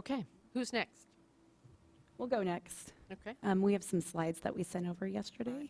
Okay, who's next? We'll go next. Okay. We have some slides that we sent over yesterday.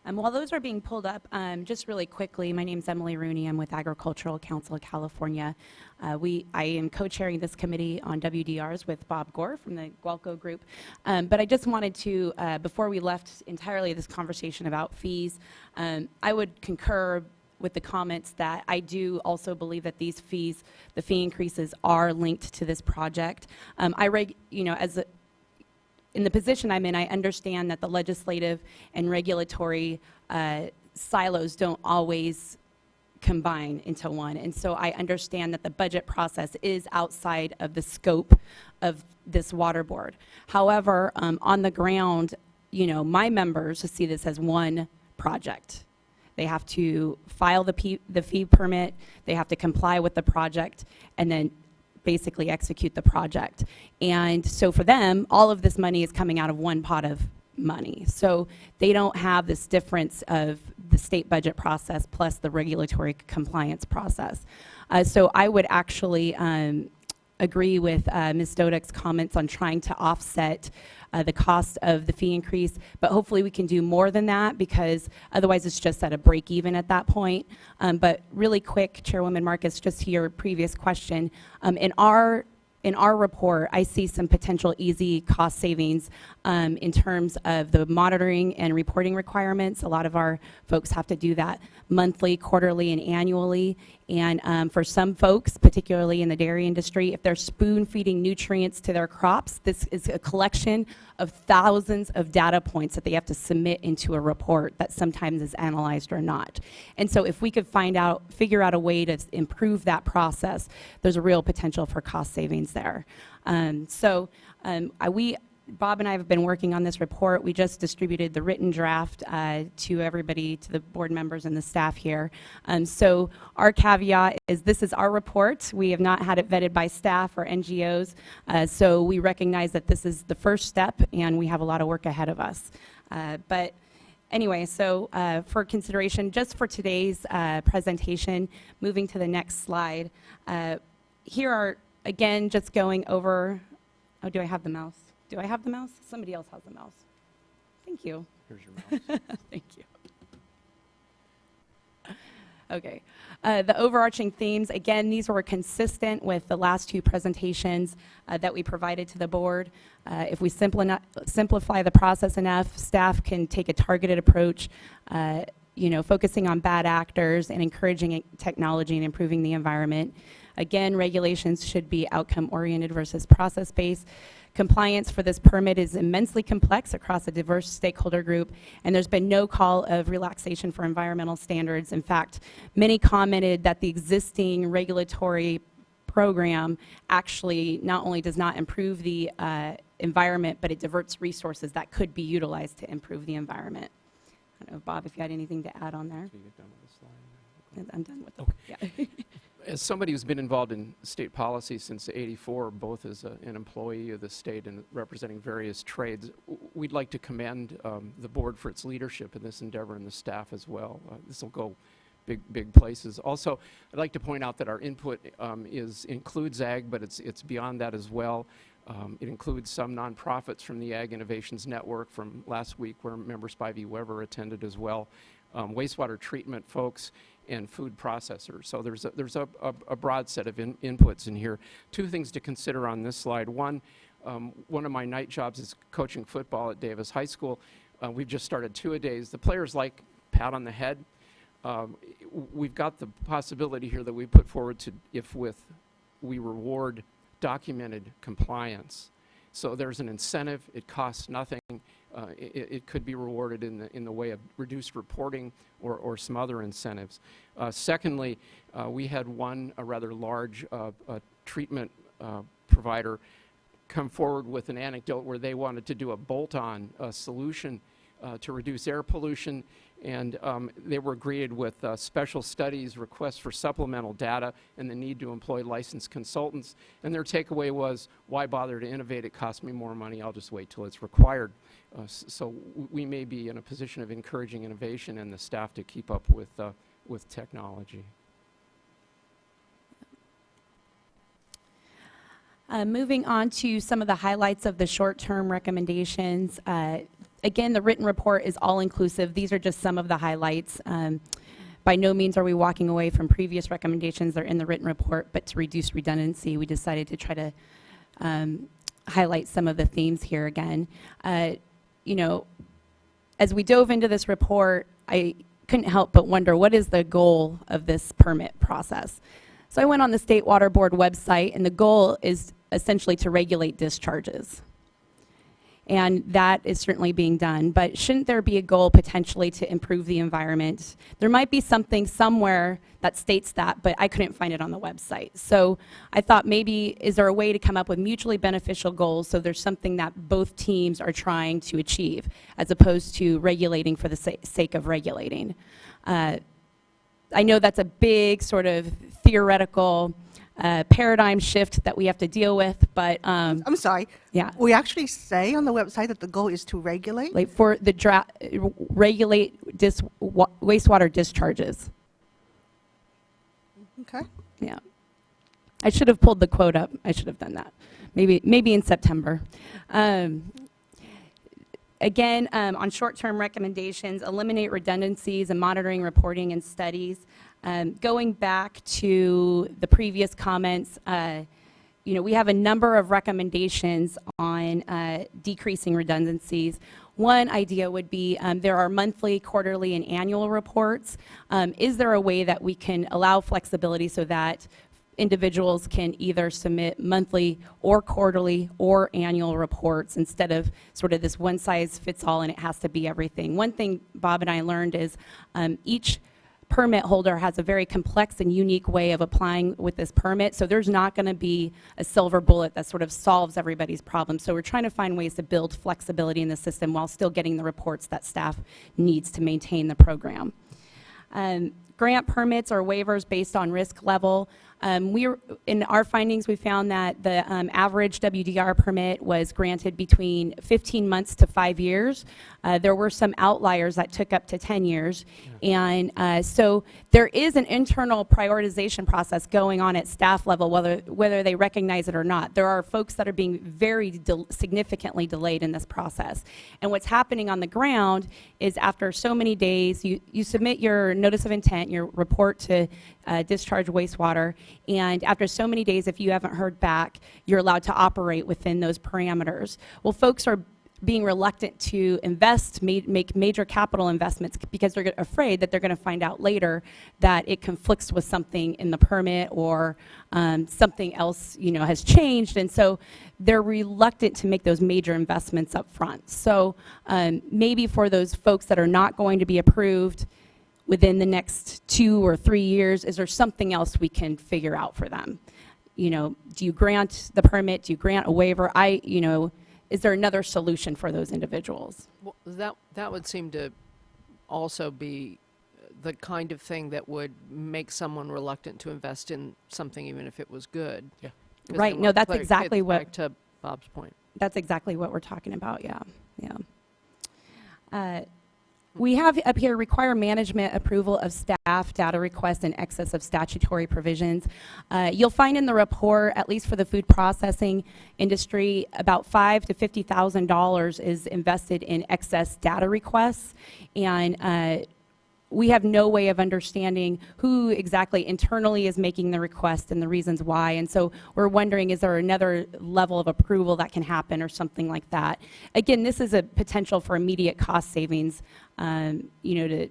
While those are being pulled up, just really quickly, my name is Emily Rooney. I'm with Agricultural Council of California. I am co-chairing this committee on WDRs with Bob Gore from the Guelco Group. But I just wanted to, before we left entirely this conversation about fees, I would concur with the comments that I do also believe that these fees, the fee increases, are linked to this project. In the position I'm in, I understand that the legislative and regulatory silos don't always combine into one. And so I understand that the budget process is outside of the scope of this water board. However, on the ground, my members see this as one project. They have to file the fee permit, they have to comply with the project, and then basically execute the project. And so for them, all of this money is coming out of one pot of money. So they don't have this difference of the state budget process plus the regulatory compliance process. So I would actually agree with Ms. Dodek's comments on trying to offset the cost of the fee increase, but hopefully we can do more than that, because otherwise it's just at a break even at that point. But really quick, Chairwoman Marcus, just to your previous question, in our report, I see some potential easy cost savings in terms of the monitoring and reporting requirements. A lot of our folks have to do that monthly, quarterly, and annually. And for some folks, particularly in the dairy industry, if they're spoon feeding nutrients to their crops, this is a collection of thousands of data points that they have to submit into a report that sometimes is analyzed or not. And so if we could figure out a way to improve that process, there's a real potential for cost savings there. Bob and I have been working on this report. We just distributed the written draft to everybody, to the board members and the staff here. So our caveat is this is our report. We have not had it vetted by staff or NGOs. So we recognize that this is the first step and we have a lot of work ahead of us. But anyway, so for consideration, just for today's presentation, moving to the next slide, here are, again, just going over, oh, do I have the mouse? Do I have the mouse? Somebody else has the mouse. Thank you. Here's your mouse. Thank you. Okay. The overarching themes, again, these were consistent with the last two presentations that we provided to the board. If we simplify the process enough, staff can take a targeted approach, focusing on bad actors and encouraging technology and improving the environment. Again, regulations should be outcome-oriented versus process-based. Compliance for this permit is immensely complex across a diverse stakeholder group, and there's been no call of relaxation for environmental standards. In fact, many commented that the existing regulatory program actually not only does not improve the environment, but it diverts resources that could be utilized to improve the environment. I don't know, Bob, if you had anything to add on there. So you get done with the slide? I'm done with Okay. Yeah. As somebody who's been involved in state policy since '84, both as an employee of the state and representing various trades, we'd like to commend the board for its leadership in this endeavor and the staff as well. This will go big places. Also, I'd like to point out that our input includes ag, but it's beyond that as well. It includes some nonprofits from the Ag Innovations Network from last week, where member Spivey Weber attended as well, wastewater treatment folks, and food processors. So there's a broad set of inputs in here. Two things to consider on this slide. One of my night jobs is coaching football at Davis High School. We've just started two-a-days. The players like pat on the head. We've got the possibility here that we put forward to we reward documented compliance. So there's an incentive. It costs nothing. It could be rewarded in the way of reduced reporting or some other incentives. Secondly, we had a rather large treatment provider come forward with an anecdote where they wanted to do a bolt-on solution to reduce air pollution, and they were greeted with special studies, requests for supplemental data, and the need to employ licensed consultants. And their takeaway was, why bother to innovate? It costs me more money. I'll just wait till it's required. So we may be in a position of encouraging innovation and the staff to keep up with technology. Moving on to some of the highlights of the short-term recommendations. Again, the written report is all-inclusive. These are just some of the highlights. By no means are we walking away from previous recommendations that are in the written report, but to reduce redundancy, we decided to try to highlight some of the themes here again. You know, as we dove into this report, I couldn't help but wonder, what is the goal of this permit process? So I went on the State Water Board website, and the goal is essentially to regulate discharges. And that is certainly being done, but shouldn't there be a goal potentially to improve the environment? There might be something somewhere that states that, but I couldn't find it on the website. So I thought, maybe, is there a way to come up with mutually beneficial goals so there's something that both teams are trying to achieve, as opposed to regulating for the sake of regulating? I know that's a big sort of theoretical paradigm shift that we have to deal with, but I'm sorry. yeah. We actually say on the website that the goal is to regulate. Like for the regulate wastewater discharges. Okay. Yeah. I should have pulled the quote up. I should have done that. Maybe in September. Again, on short-term recommendations, eliminate redundancies in monitoring, reporting, and studies. Going back to the previous comments, you know, we have a number of recommendations on decreasing redundancies. One idea would be there are monthly, quarterly, and annual reports. Is there a way that we can allow flexibility so that individuals can either submit monthly or quarterly or annual reports instead of sort of this one size fits all and it has to be everything? One thing Bob and I learned is each permit holder has a very complex and unique way of applying with this permit, so there's not going to be a silver bullet that sort of solves everybody's problem. So we're trying to find ways to build flexibility in the system while still getting the reports that staff needs to maintain the program. Grant permits or waivers based on risk level. In our findings, we found that the average WDR permit was granted between 15 months to 5 years. There were some outliers that took up to 10 years. Yeah. And so there is an internal prioritization process going on at staff level, whether they recognize it or not. There are folks that are being very significantly delayed in this process. And what's happening on the ground is, after so many days, you submit your notice of intent, your report to discharge wastewater, and after so many days, if you haven't heard back, you're allowed to operate within those parameters. Well, folks are being reluctant to make major capital investments because they're afraid that they're going to find out later that it conflicts with something in the permit, or something else, you know, has changed, and so they're reluctant to make those major investments up front. So maybe for those folks that are not going to be approved within the next 2 or 3 years, is there something else we can figure out for them? You know, do you grant the permit? Do you grant a waiver? You know, is there another solution for those individuals? Well, that would seem to also be the kind of thing that would make someone reluctant to invest in something, even if it was good. Yeah. Right. No, that's exactly what. Back to Bob's point. That's exactly what we're talking about. Yeah. Yeah. We have up here, require management approval of staff data requests in excess of statutory provisions. You'll find in the report, at least for the food processing industry, about $5,000 to $50,000 is invested in excess data requests, and we have no way of understanding who exactly internally is making the request and the reasons why. And so we're wondering, is there another level of approval that can happen or something like that? Again, this is a potential for immediate cost savings, you know, to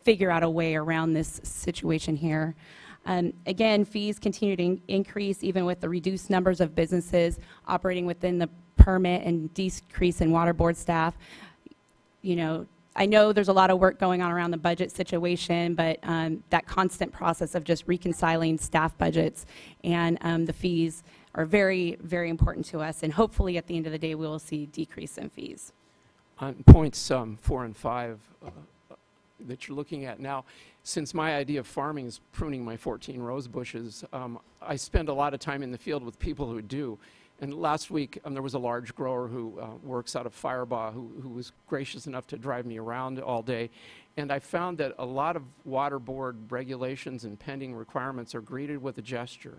figure out a way around this situation here. Again, fees continue to increase even with the reduced numbers of businesses operating within the permit and decrease in water board staff. You know, I know there's a lot of work going on around the budget situation, but that constant process of just reconciling staff budgets and the fees are very, very important to us. And hopefully at the end of the day, we will see decrease in fees. On points 4 and 5 that you're looking at now, since my idea of farming is pruning my 14 rose bushes, I spend a lot of time in the field with people who do. And last week, there was a large grower who works out of Firebaugh who was gracious enough to drive me around all day. And I found that a lot of water board regulations and pending requirements are greeted with a gesture.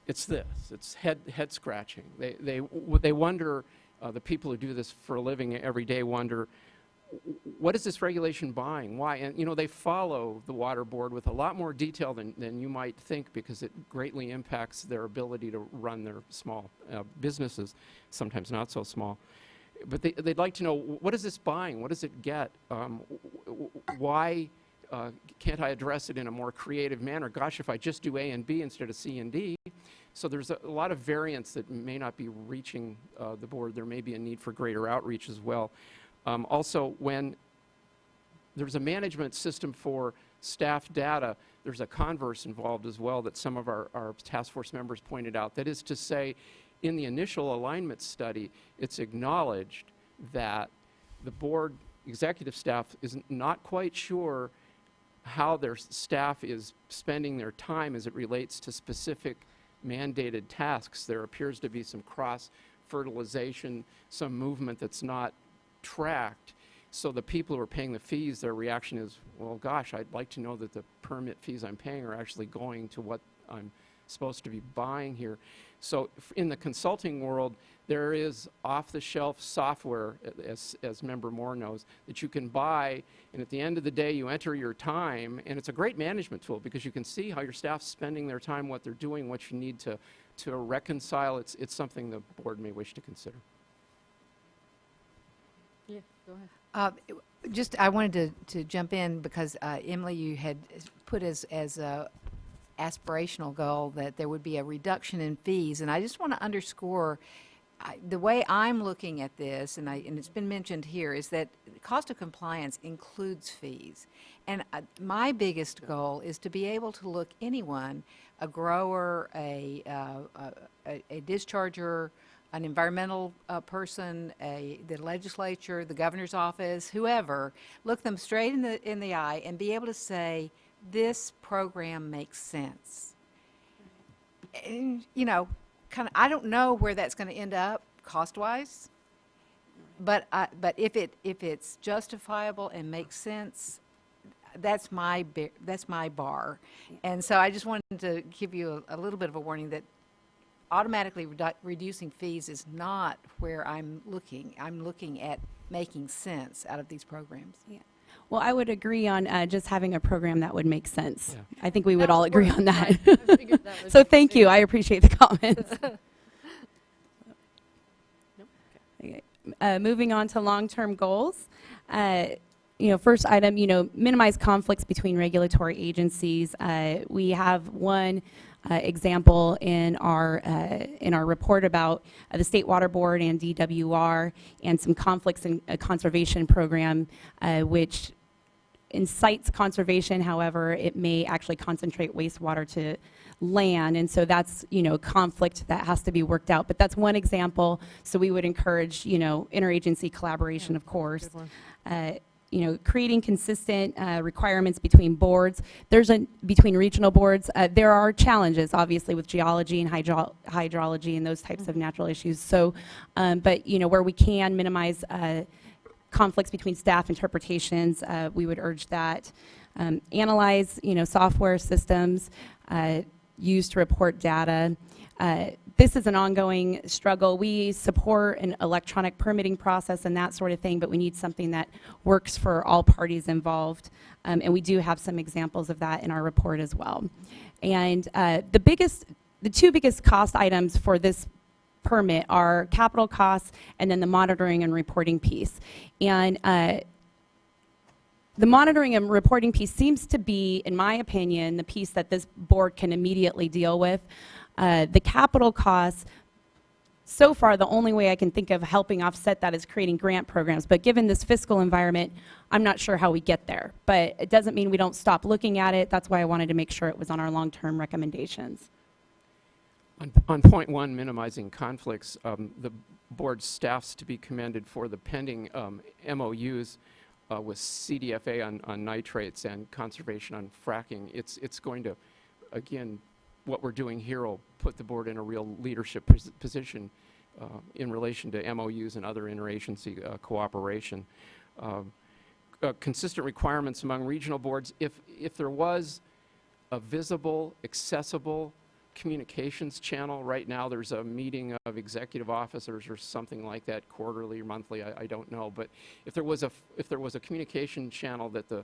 it's this. It's head scratching. They wonder, the people who do this for a living every day wonder, what is this regulation buying? Why? And they follow the water board with a lot more detail than you might think, because it greatly impacts their ability to run their small businesses, sometimes not so small. But they'd like to know, what is this buying? What does it get? Why can't I address it in a more creative manner? Gosh, if I just do A and B instead of C and D. So there's a lot of variance that may not be reaching the board. There may be a need for greater outreach as well. Also, when there's a management system for staff data, there's a converse involved as well that some of our task force members pointed out. That is to say, in the initial alignment study, it's acknowledged that the board executive staff is not quite sure how their staff is spending their time as it relates to specific mandated tasks. There appears to be some cross-fertilization, some movement that's not tracked. So the people who are paying the fees, their reaction is, well, gosh, I'd like to know that the permit fees I'm paying are actually going to what I'm supposed to be buying here. So in the consulting world, there is off-the-shelf software, as Member Moore knows, that you can buy, and at the end of the day, you enter your time, and it's a great management tool because you can see how your staff's spending their time, what they're doing, what you need to reconcile. It's something the board may wish to consider. Yeah, go ahead. I wanted to jump in because Emily, you had put as a aspirational goal that there would be a reduction in fees, and I just want to underscore the way I'm looking at this, and it's been mentioned here, is that cost of compliance includes fees. And my biggest goal is to be able to look anyone, a grower, a discharger, an environmental person, the legislature, the governor's office, whoever, look them straight in the eye and be able to say, this program makes sense. And, I don't know where that's going to end up cost-wise, but if it's justifiable and makes sense, that's my bar. And so I just wanted to give you a little bit of a warning that automatically reducing fees is not where I'm looking. I'm looking at making sense out of these programs. Yeah. Well, I would agree on just having a program that would make sense. Yeah. I think we would all agree on that. I figured that would So be thank you. fair. I appreciate the comments. Nope, Okay. Moving on to long-term goals. First item, minimize conflicts between regulatory agencies. We have one example in our report about the State Water Board and DWR and some conflicts in a conservation program, which incites conservation. However, it may actually concentrate wastewater to land, and so that's conflict that has to be worked out. But that's one example. So we would encourage interagency collaboration, of course. Good one. Creating consistent requirements between boards. Between regional boards. There are challenges, obviously, with geology and hydrology and those types of natural issues. So, but where we can minimize conflicts between staff interpretations, we would urge that. Analyze, software systems used to report data. This is an ongoing struggle. We support an electronic permitting process and that sort of thing, but we need something that works for all parties involved. And we do have some examples of that in our report as well. And the two biggest cost items for this permit are capital costs and then the monitoring and reporting piece. And the monitoring and reporting piece seems to be, in my opinion, the piece that this board can immediately deal with. The capital costs, so far, the only way I can think of helping offset that is creating grant programs. But given this fiscal environment, I'm not sure how we get there. But it doesn't mean we don't stop looking at it. That's why I wanted to make sure it was on our long-term recommendations. On point one, minimizing conflicts, the board staff's to be commended for the pending MOUs with CDFA on nitrates and conservation on fracking. It's going to, again, what we're doing here will put the board in a real leadership position in relation to MOUs and other interagency cooperation. Consistent requirements among regional boards. If there was a visible, accessible communications channel. Right now, there's a meeting of executive officers or something like that, quarterly or monthly, I don't know. But if there was a communication channel that the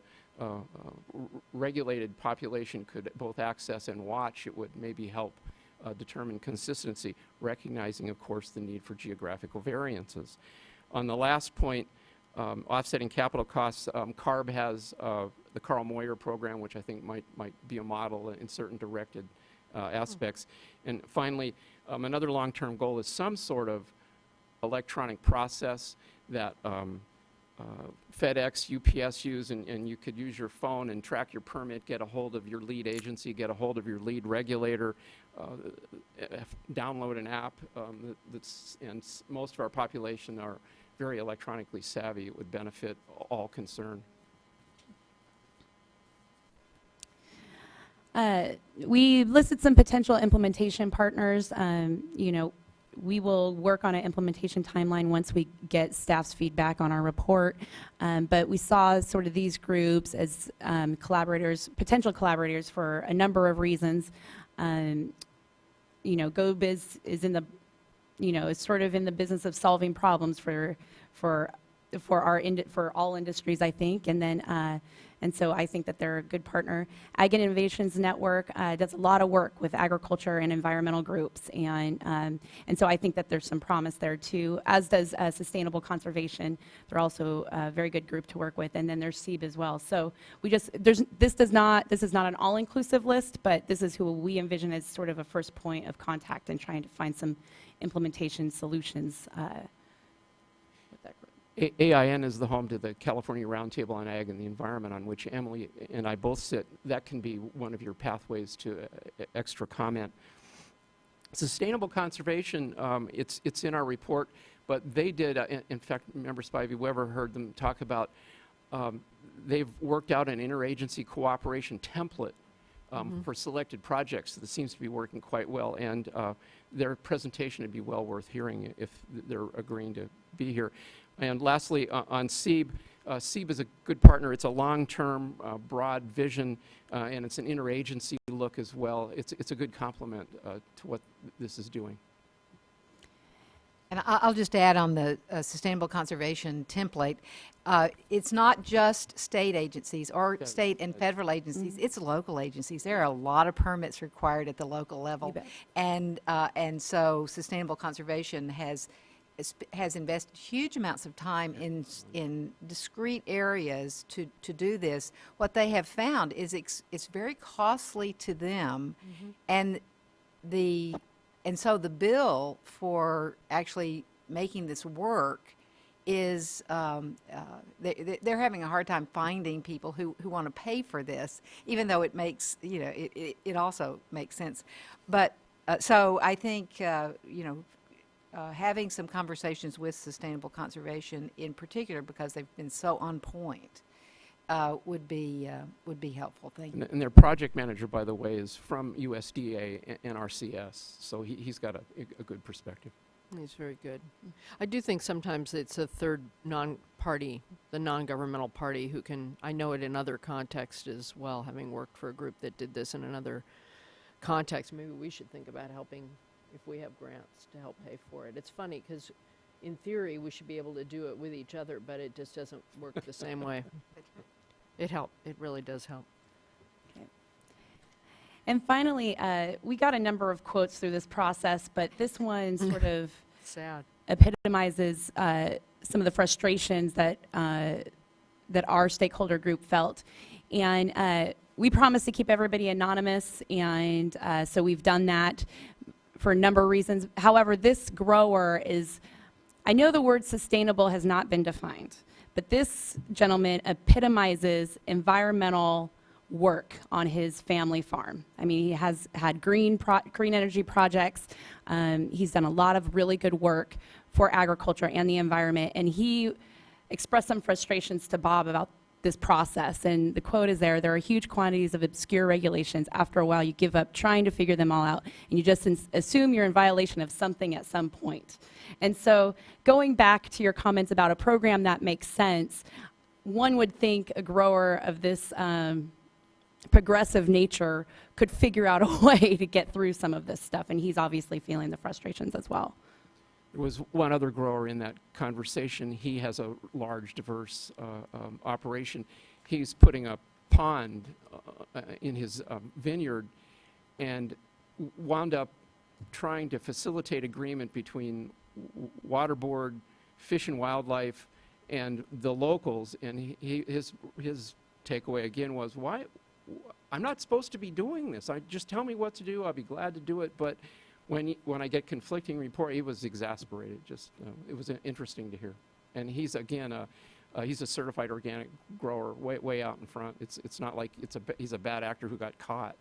regulated population could both access and watch, it would maybe help determine consistency, recognizing, of course, the need for geographical variances. On the last point, offsetting capital costs, CARB has the Carl Moyer program, which I think might be a model in certain directed aspects. And finally, another long-term goal is some sort of electronic process that FedEx, UPS use, and you could use your phone and track your permit, get a hold of your lead agency, get a hold of your lead regulator, download an app and most of our population are very electronically savvy. It would benefit all concerned. We listed some potential implementation partners. You know, we will work on an implementation timeline once we get staff's feedback on our report. But we saw sort of these groups as collaborators, potential collaborators for a number of reasons. You know, GoBiz is in the, you know, is sort of in the business of solving problems for all industries, I think, and so I think that they're a good partner. Ag and Innovations Network does a lot of work with agriculture and environmental groups, and so I think that there's some promise there too. As does Sustainable Conservation. They're also a very good group to work with, and then there's SEEB as well. So we just this is not an all-inclusive list, but this is who we envision as sort of a first point of contact and trying to find some implementation solutions with that group. AIN is the home to the California Roundtable on Ag and the Environment, on which Emily and I both sit. That can be one of your pathways to extra comment. Sustainable Conservation, it's in our report, but they did, in fact, Member Spivey, whoever heard them talk about, they've worked out an interagency cooperation template for selected projects that seems to be working quite well, and their presentation would be well worth hearing if they're agreeing to be here. And lastly, on SEEB, SEEB is a good partner. It's a long-term, broad vision, and it's an interagency look as well. It's a good complement to what this is doing. And I'll just add on the sustainable conservation template, it's not just state agencies or state and federal agencies, it's local agencies. There are a lot of permits required at the local level. And so sustainable conservation has invested huge amounts of time in discrete areas to do this. What they have found is it's very costly to them, and so the bill for actually making this work is they're having a hard time finding people who want to pay for this, even though it makes, you know, it also makes sense. But so I think, you know, having some conversations with sustainable conservation in particular, because they've been so on point, would be helpful. Thank you. And their project manager, by the way, is from USDA and RCS, so he's got a good perspective. He's very good. I do think sometimes it's a third non-party, the non-governmental party, who can, I know it in other contexts as well, having worked for a group that did this in another context. Maybe we should think about helping, if we have grants, to help pay for it. It's funny because in theory we should be able to do it with each other, but it just doesn't work the same way. It helps. It really does help. Okay. And finally, we got a number of quotes through this process, but this one sort of Sad. epitomizes some of the frustrations that our stakeholder group felt. And we promised to keep everybody anonymous, and so we've done that for a number of reasons. However, this grower is, I know the word sustainable has not been defined, but this gentleman epitomizes environmental work on his family farm. I mean, he has had green energy projects. He's done a lot of really good work for agriculture and the environment, and he expressed some frustrations to Bob about this process, and the quote is there are huge quantities of obscure regulations. After a while, you give up trying to figure them all out, and you just assume you're in violation of something at some point. And so going back to your comments about a program that makes sense, one would think a grower of this progressive nature could figure out a way to get through some of this stuff, and he's obviously feeling the frustrations as well. There was one other grower in that conversation. He has a large, diverse operation. He's putting a pond in his vineyard and wound up trying to facilitate agreement between Water Board, Fish and Wildlife, and the locals. And his takeaway again was, why? I'm not supposed to be doing this. Just tell me what to do. I'll be glad to do it. But when I get conflicting report, he was exasperated. Just it was interesting to hear. And he's again he's a certified organic grower, way out in front. It's not like he's a bad actor who got caught.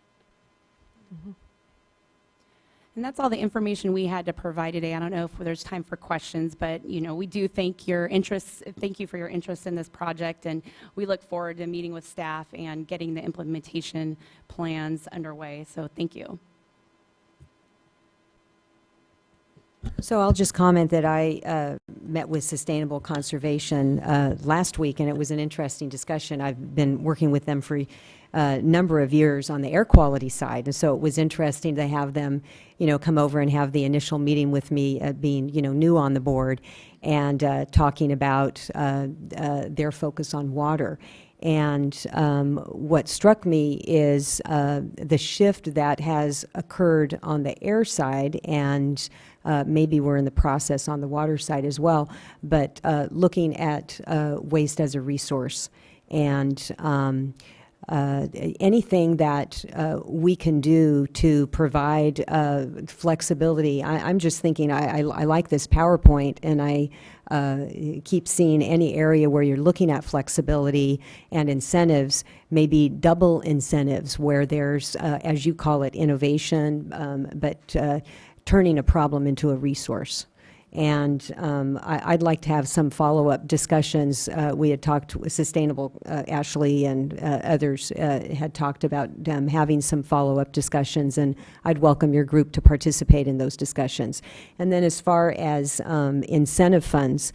Mm-hmm. And that's all the information we had to provide today. I don't know if there's time for questions, but we do thank your interest. Thank you for your interest in this project, and we look forward to meeting with staff and getting the implementation plans underway. So thank you. So I'll just comment that I met with Sustainable Conservation last week, and it was an interesting discussion. I've been working with them for a number of years on the air quality side, and so it was interesting to have them, come over and have the initial meeting with me, being, new on the board, and talking about their focus on water. And what struck me is the shift that has occurred on the air side, and maybe we're in the process on the water side as well, but looking at waste as a resource. And anything that we can do to provide flexibility. I'm just thinking, I like this PowerPoint, and I keep seeing any area where you're looking at flexibility and incentives, maybe double incentives, where there's, as you call it, innovation, but turning a problem into a resource. And I'd like to have some follow-up discussions. We had talked with Sustainable, Ashley and others had talked about having some follow-up discussions, and I'd welcome your group to participate in those discussions. And then as far as incentive funds,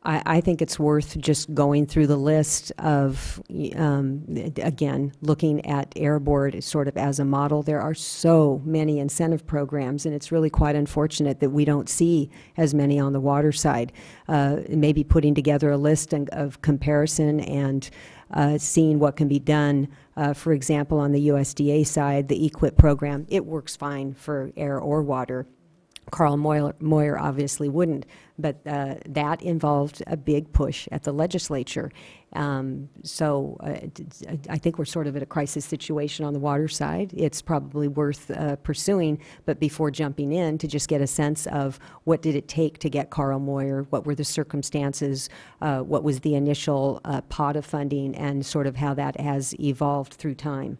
I think it's worth just going through the list of, again, looking at Air Board sort of as a model. There are so many incentive programs, and it's really quite unfortunate that we don't see as many on the water side. Maybe putting together a list of comparison and seeing what can be done. For example, on the USDA side, the EQIP program, it works fine for air or water. Carl Moyer obviously wouldn't, but that involved a big push at the legislature. So I think we're sort of at a crisis situation on the water side. It's probably worth pursuing, but before jumping in, to just get a sense of what did it take to get Carl Moyer, what were the circumstances, what was the initial pot of funding, and sort of how that has evolved through time.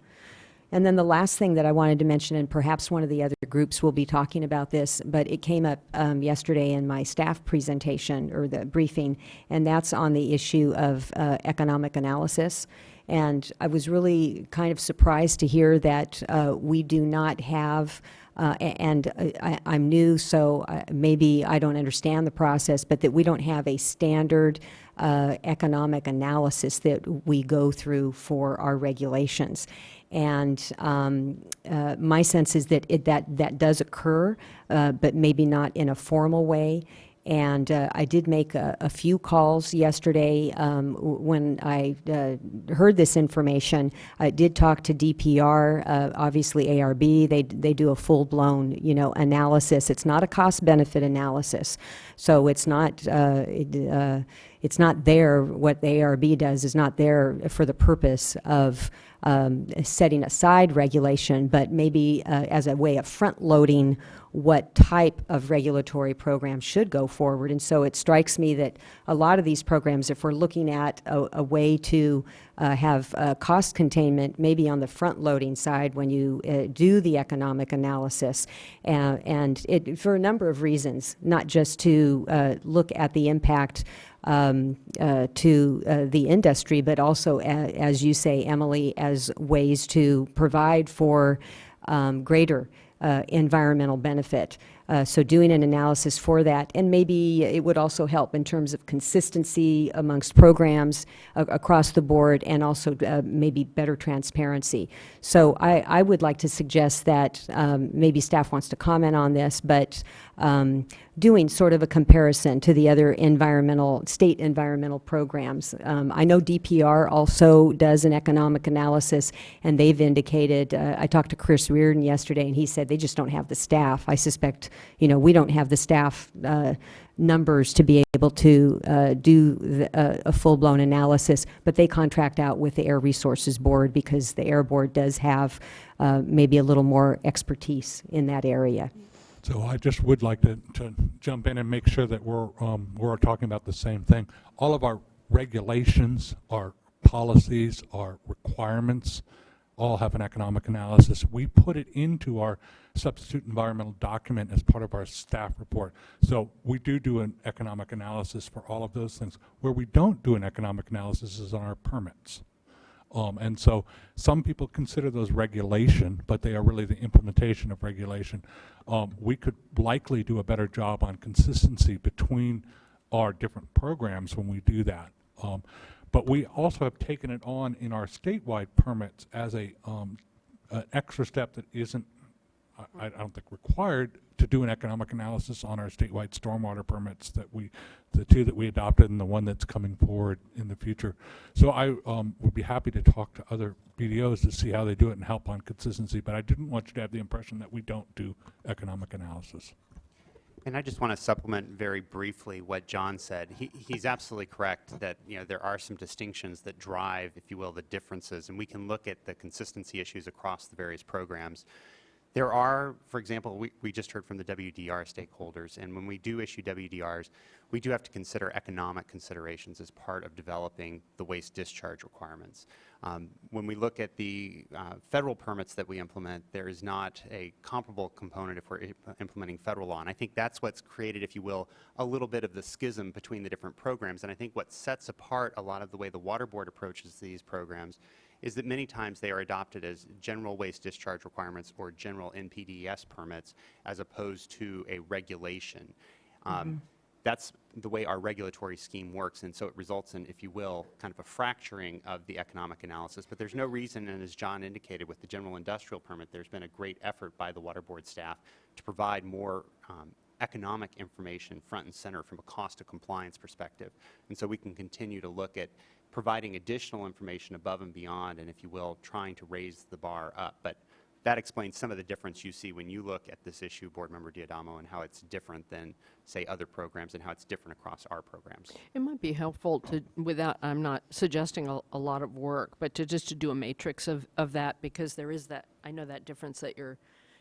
And then the last thing that I wanted to mention, and perhaps one of the other groups will be talking about this, but it came up yesterday in my staff presentation, or the briefing, and that's on the issue of economic analysis. And I was really kind of surprised to hear that we do not have, I'm new, so maybe I don't understand the process, but that we don't have a standard economic analysis that we go through for our regulations. And my sense is that that does occur, but maybe not in a formal way. And I did make a few calls yesterday when I heard this information. I did talk to DPR, obviously ARB. They do a full-blown, analysis. It's not a cost-benefit analysis, so it's not there. What the ARB does is not there for the purpose of setting aside regulation, but maybe as a way of front-loading what type of regulatory program should go forward. And so it strikes me that a lot of these programs, if we're looking at a way to have cost containment, maybe on the front-loading side when you do the economic analysis, and it, for a number of reasons, not just to look at the impact to the industry, but also, as you say, Emily, as ways to provide for greater environmental benefit. So doing an analysis for that, and maybe it would also help in terms of consistency amongst programs across the board, and also maybe better transparency. So I would like to suggest that maybe staff wants to comment on this, but doing sort of a comparison to the other state environmental programs. I know DPR also does an economic analysis, and they've indicated, I talked to Chris Reardon yesterday, and he said they just don't have the staff. I suspect, we don't have the staff numbers to be able to do a full-blown analysis, but they contract out with the Air Resources Board because the Air Board does have maybe a little more expertise in that area. So I just would like to jump in and make sure that we're talking about the same thing. All of our regulations, our policies, our requirements all have an economic analysis. We put it into our substitute environmental document as part of our staff report. So we do an economic analysis for all of those things. Where we don't do an economic analysis is on our permits. And so some people consider those regulation, but they are really the implementation of regulation. We could likely do a better job on consistency between our different programs when we do that. But we also have taken it on in our statewide permits as an extra step that isn't, I don't think, required to do an economic analysis on our statewide stormwater permits the two that we adopted and the one that's coming forward in the future. So I would be happy to talk to other BDOs to see how they do it and help on consistency, but I didn't want you to have the impression that we don't do economic analysis. And I just want to supplement very briefly what John said. He's absolutely correct that there are some distinctions that drive, if you will, the differences, and we can look at the consistency issues across the various programs. There are, for example, we just heard from the WDR stakeholders, and when we do issue WDRs, we do have to consider economic considerations as part of developing the waste discharge requirements. When we look at the federal permits that we implement, there is not a comparable component if we're implementing federal law, and I think that's what's created, if you will, a little bit of the schism between the different programs, and I think what sets apart a lot of the way the Water Board approaches these programs is that many times they are adopted as general waste discharge requirements or general NPDES permits as opposed to a regulation. That's the way our regulatory scheme works, and so it results in, if you will, kind of a fracturing of the economic analysis. But there's no reason, and as John indicated with the general industrial permit, there's been a great effort by the Water Board staff to provide more economic information front and center from a cost of compliance perspective. And so we can continue to look at providing additional information above and beyond, and if you will, trying to raise the bar up. But that explains some of the difference you see when you look at this issue, Board Member Diadamo, and how it's different than, say, other programs and how it's different across our programs. It might be helpful to, without, I'm not suggesting a lot of work, but to do a matrix of that, because there is that, I know that difference that you're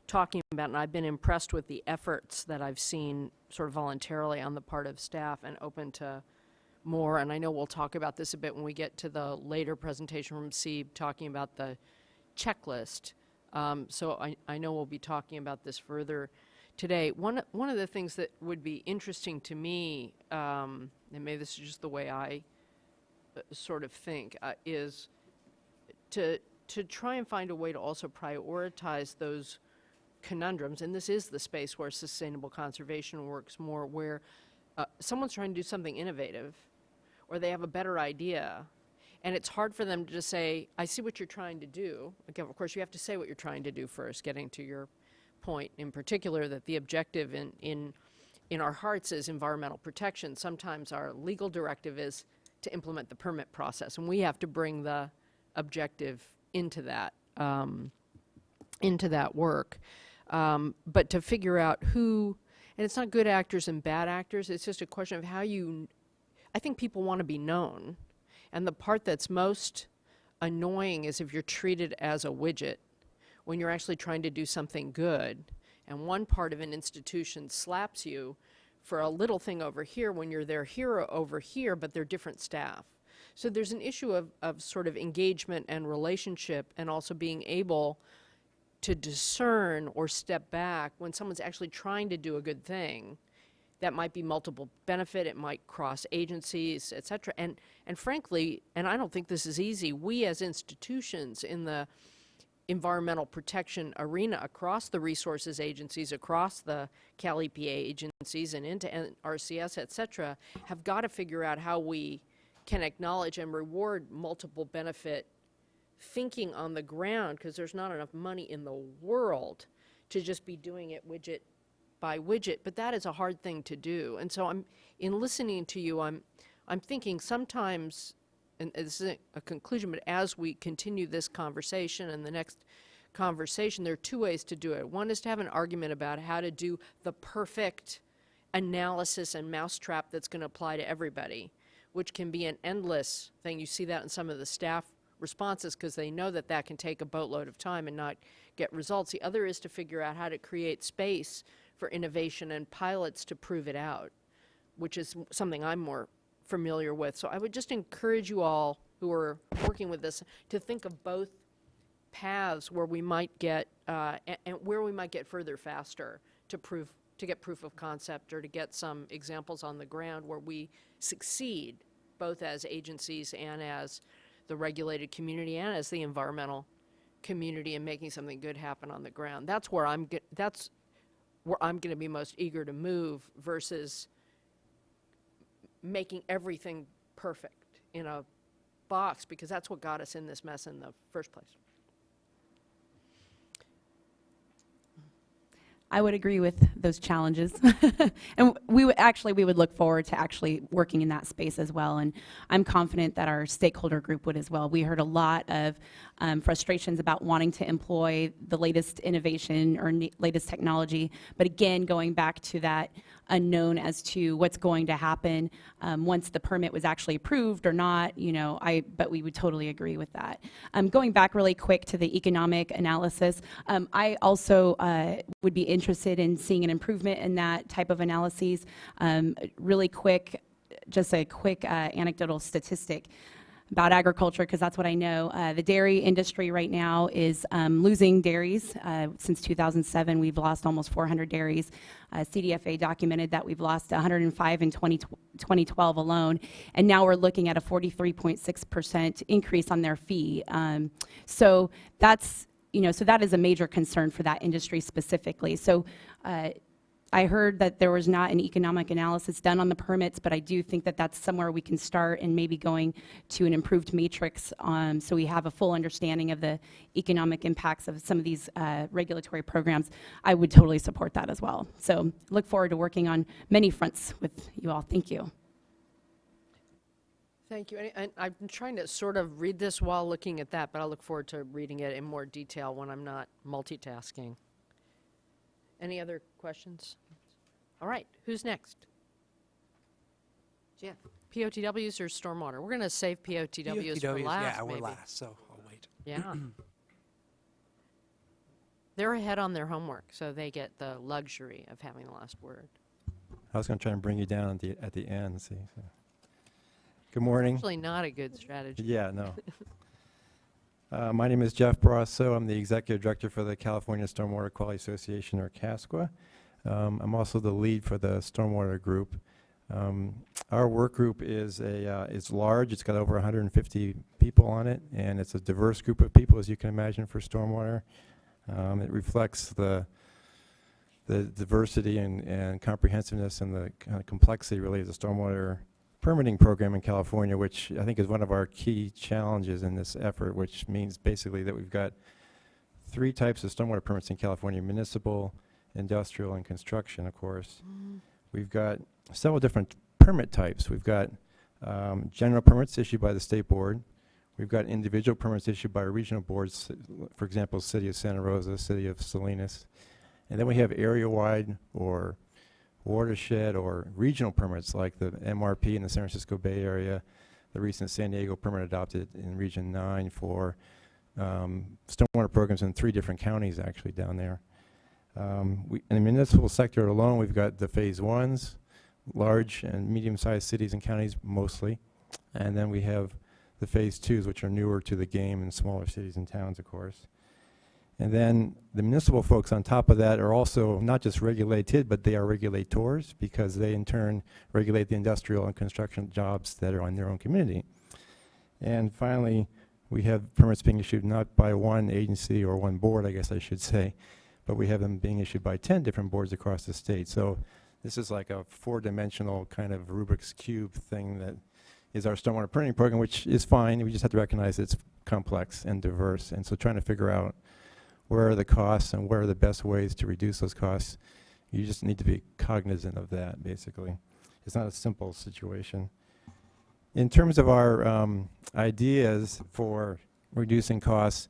talking about, and I've been impressed with the efforts that I've seen sort of voluntarily on the part of staff and open to more, and I know we'll talk about this a bit when we get to the later presentation from SEEB talking about the checklist. So I know we'll be talking about this further today. One of the things that would be interesting to me, and maybe this is just the way I sort of think, is to try and find a way to also prioritize those conundrums, and this is the space where sustainable conservation works more, where someone's trying to do something innovative, or they have a better idea, and it's hard for them to just say, I see what you're trying to do. Again, of course, you have to say what you're trying to do first, getting to your point in particular that the objective in our hearts is environmental protection. Sometimes our legal directive is to implement the permit process, and we have to bring the objective into that work. But to figure out who, and it's not good actors and bad actors, it's just a question of how you, I think people want to be known. And the part that's most annoying is if you're treated as a widget when you're actually trying to do something good, and one part of an institution slaps you for a little thing over here when you're their hero over here, but they're different staff. So there's an issue of sort of engagement and relationship, and also being able to discern or step back when someone's actually trying to do a good thing. That might be multiple benefit, it might cross agencies, et cetera. And frankly, and I don't think this is easy, we as institutions in environmental protection arena across the resources agencies, across the Cal EPA agencies and into RCS, et cetera, have got to figure out how we can acknowledge and reward multiple benefit thinking on the ground, because there's not enough money in the world to just be doing it widget by widget. But that is a hard thing to do. And so in listening to you, I'm thinking sometimes, and this isn't a conclusion, but as we continue this conversation and the next conversation, there are two ways to do it. One is to have an argument about how to do the perfect analysis and mousetrap that's going to apply to everybody, which can be an endless thing. You see that in some of the staff responses because they know that that can take a boatload of time and not get results. The other is to figure out how to create space for innovation and pilots to prove it out, which is something I'm more familiar with. So I would just encourage you all who are working with this to think of both paths where we might get and where we might get further faster to get proof of concept or to get some examples on the ground where we succeed both as agencies and as the regulated community and as the environmental community in making something good happen on the ground. That's where I'm going to be most eager to move versus making everything perfect in a box, because that's what got us in this mess in the first place. I would agree with those challenges. And we would look forward to actually working in that space as well. And I'm confident that our stakeholder group would as well. We heard a lot of frustrations about wanting to employ the latest innovation or latest technology. But again, going back to that unknown as to what's going to happen once the permit was actually approved or not, but we would totally agree with that. Going back really quick to the economic analysis, I also would be interested in seeing an improvement in that type of analyses. Really quick, just a quick anecdotal statistic about agriculture, because that's what I know. The dairy industry right now is losing dairies. Since 2007, we've lost almost 400 dairies. CDFA documented that we've lost 105 in 2012 alone, and now we're looking at a 43.6% increase on their fee. So that's, so that is a major concern for that industry specifically. So I heard that there was not an economic analysis done on the permits, but I do think that that's somewhere we can start and maybe going to an improved matrix so we have a full understanding of the economic impacts of some of these regulatory programs. I would totally support that as well. So look forward to working on many fronts with you all. Thank you. Thank you. And I'm trying to sort of read this while looking at that, but I look forward to reading it in more detail when I'm not multitasking. Any other questions? All right, who's next? Jeff. POTWs or stormwater? We're going to save POTWs for last, yeah, we're maybe. last, so I'll wait. Yeah. They're ahead on their homework, so they get the luxury of having the last word. I was going to try and bring you down at the end. See. So. Good morning. Actually, not a good strategy. Yeah, no. My name is Jeff Brasso. I'm the Executive Director for the California Stormwater Quality Association, or CASQA. I'm also the lead for the Stormwater Group. Our work group is large. It's got over 150 people on it, and it's a diverse group of people, as you can imagine, for stormwater. It reflects the diversity and comprehensiveness and the kind of complexity, really, of the stormwater permitting program in California, which I think is one of our key challenges in this effort, which means basically that we've got 3 types of stormwater permits in California: municipal, industrial, and construction, of course. We've got several different permit types. We've got general permits issued by the state board. We've got individual permits issued by regional boards, for example, City of Santa Rosa, City of Salinas. And then we have area-wide or watershed or regional permits, like the MRP in the San Francisco Bay Area, the recent San Diego permit adopted in Region 9 for stormwater programs in 3 different counties actually down there. In the municipal sector alone, we've got the Phase 1s, large and medium-sized cities and counties mostly, and then we have the Phase 2s, which are newer to the game in smaller cities and towns, of course. And then the municipal folks on top of that are also not just regulated, but they are regulators, because they in turn regulate the industrial and construction jobs that are on their own community. And finally, we have permits being issued not by one agency or one board, I guess I should say, but we have them being issued by 10 different boards across the state. So this is like a 4-dimensional kind of Rubik's Cube thing that is our stormwater permitting program, which is fine. We just have to recognize it's complex and diverse. And so trying to figure out where are the costs and where are the best ways to reduce those costs, you just need to be cognizant of that, basically. It's not a simple situation. In terms of our ideas for reducing costs,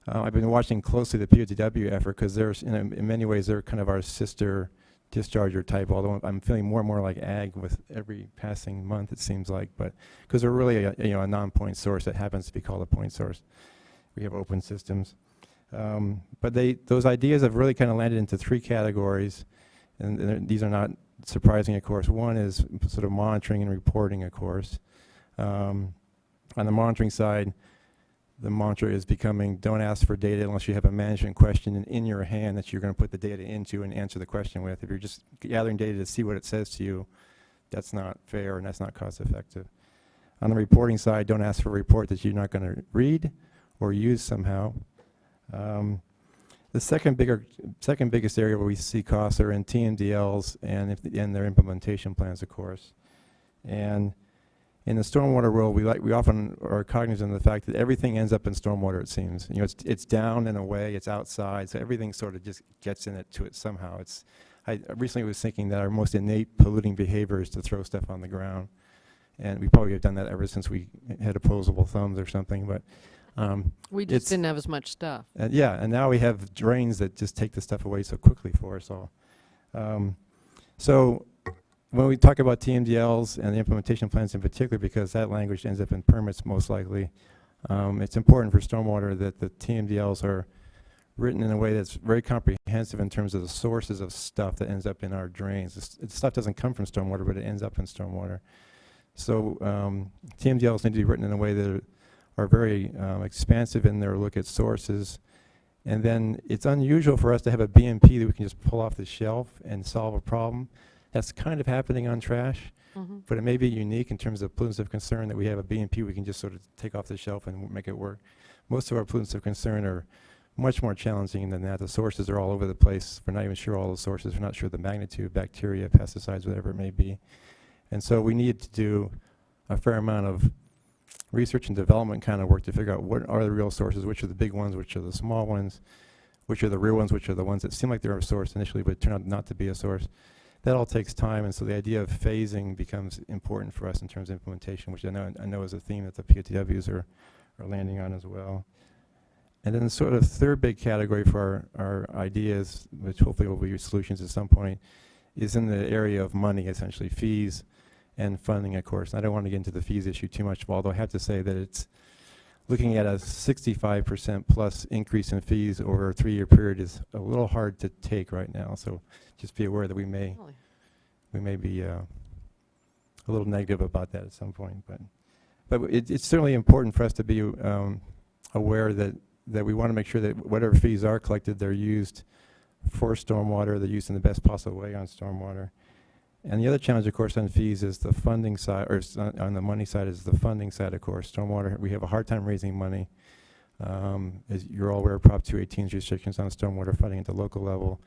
I've been watching closely the POTW effort because there's, in many ways, they're kind of our sister discharger type, although I'm feeling more and more like ag with every passing month, it seems like, but because they're really a non-point source that happens to be called a point source. We have open systems. But those ideas have really kind of landed into 3 categories, and these are not surprising, of course. One is sort of monitoring and reporting, of course. On the monitoring side, the mantra is becoming don't ask for data unless you have a management question in your hand that you're going to put the data into and answer the question with. If you're just gathering data to see what it says to you, that's not fair and that's not cost effective. On the reporting side, don't ask for a report that you're not going to read or use somehow. The second biggest area where we see costs are in TMDLs and their implementation plans, of course. And in the stormwater world, we often are cognizant of the fact that everything ends up in stormwater, it seems. You know, it's down and away, it's outside, so everything sort of just gets to it somehow. I recently was thinking that our most innate polluting behavior is to throw stuff on the ground. And we probably have done that ever since we had opposable thumbs or something, but we just didn't have as much stuff. yeah, and now we have drains that just take the stuff away so quickly for us all. So when we talk about TMDLs and the implementation plans in particular, because that language ends up in permits most likely, it's important for stormwater that the TMDLs are written in a way that's very comprehensive in terms of the sources of stuff that ends up in our drains. The stuff doesn't come from stormwater, but it ends up in stormwater. So TMDLs need to be written in a way that are very expansive in their look at sources. And then it's unusual for us to have a BMP that we can just pull off the shelf and solve a problem. That's kind of happening on trash, but it may be unique in terms of pollutants of concern that we have a BMP we can just sort of take off the shelf and make it work. Most of our pollutants of concern are much more challenging than that. The sources are all over the place. We're not even sure all the sources. We're not sure the magnitude, bacteria, pesticides, whatever it may be. And so we need to do a fair amount of research and development kind of work to figure out what are the real sources, which are the big ones, which are the small ones, which are the real ones, which are the ones that seem like they're a source initially but turn out not to be a source. That all takes time, and so the idea of phasing becomes important for us in terms of implementation, which I know is a theme that the POTWs are landing on as well. And then the sort of third big category for our ideas, which hopefully will be solutions at some point, is in the area of money, essentially, fees and funding, of course. And I don't want to get into the fees issue too much, although I have to say that it's looking at a 65% plus increase in fees over a 3-year period is a little hard to take right now. So just be aware that we may be a little negative about that at some point. But it's certainly important for us to be aware that we want to make sure that whatever fees are collected, they're used for stormwater, they're used in the best possible way on stormwater. And the other challenge, of course, on fees is the funding side, or on the money side is the funding side, of course. Stormwater, we have a hard time raising money. As you're all aware, Prop 218's restrictions on stormwater funding at the local level.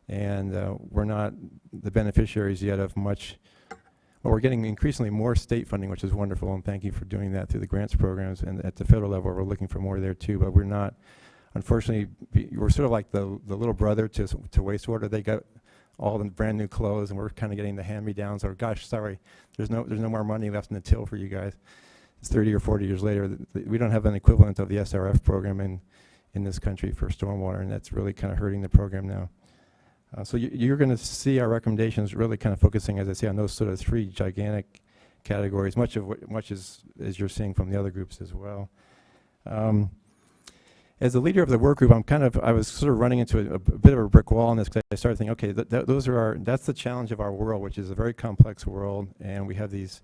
And we're not the beneficiaries yet of much. Well, we're getting increasingly more state funding, which is wonderful, and thank you for doing that through the grants programs. And at the federal level, we're looking for more there too, but we're not, unfortunately, we're sort of like the little brother to wastewater. They got all the brand new clothes, and we're kind of getting the hand-me-downs. Or, gosh, sorry, there's no more money left in the till for you guys. It's 30 or 40 years later. We don't have an equivalent of the SRF program in this country for stormwater, and that's really kind of hurting the program now. So you're going to see our recommendations really kind of focusing, as I say, on those sort of 3 gigantic categories, much as you're seeing from the other groups as well. As the leader of the work group, I was sort of running into a bit of a brick wall on this, because I started thinking, okay, that's the challenge of our world, which is a very complex world, and we have these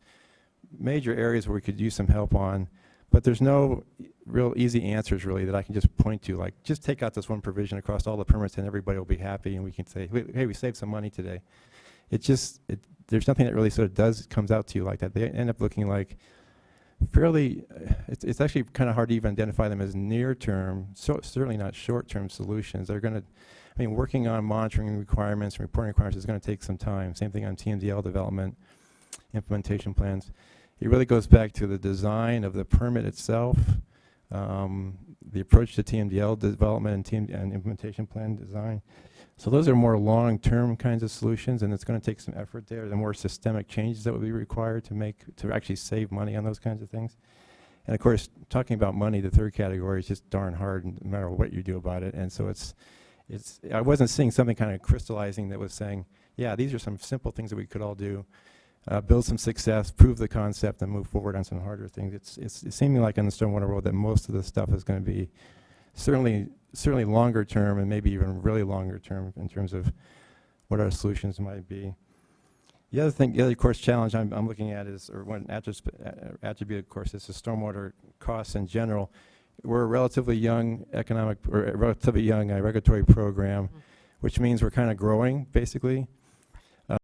major areas where we could use some help on, but there's no real easy answers really that I can just point to, like just take out this one provision across all the permits and everybody will be happy and we can say, hey, we saved some money today. There's nothing that really sort of comes out to you like that. They end up looking like fairly, it's actually kind of hard to even identify them as near-term, so certainly not short-term solutions. They're going to, I mean, working on monitoring requirements and reporting requirements is going to take some time. Same thing on TMDL development, implementation plans. It really goes back to the design of the permit itself, the approach to TMDL development and implementation plan design. So those are more long-term kinds of solutions, and it's going to take some effort there. The more systemic changes that will be required to actually save money on those kinds of things. And of course, talking about money, the third category is just darn hard, no matter what you do about it. And so I wasn't seeing something kind of crystallizing that was saying, yeah, these are some simple things that we could all do, build some success, prove the concept, and move forward on some harder things. It's seeming like in the stormwater world that most of the stuff is going to be certainly longer term, and maybe even really longer term in terms of what our solutions might be. The other of course challenge I'm looking at is, or one attribute of course, is the stormwater costs in general. We're a relatively young regulatory program, which means we're kind of growing basically.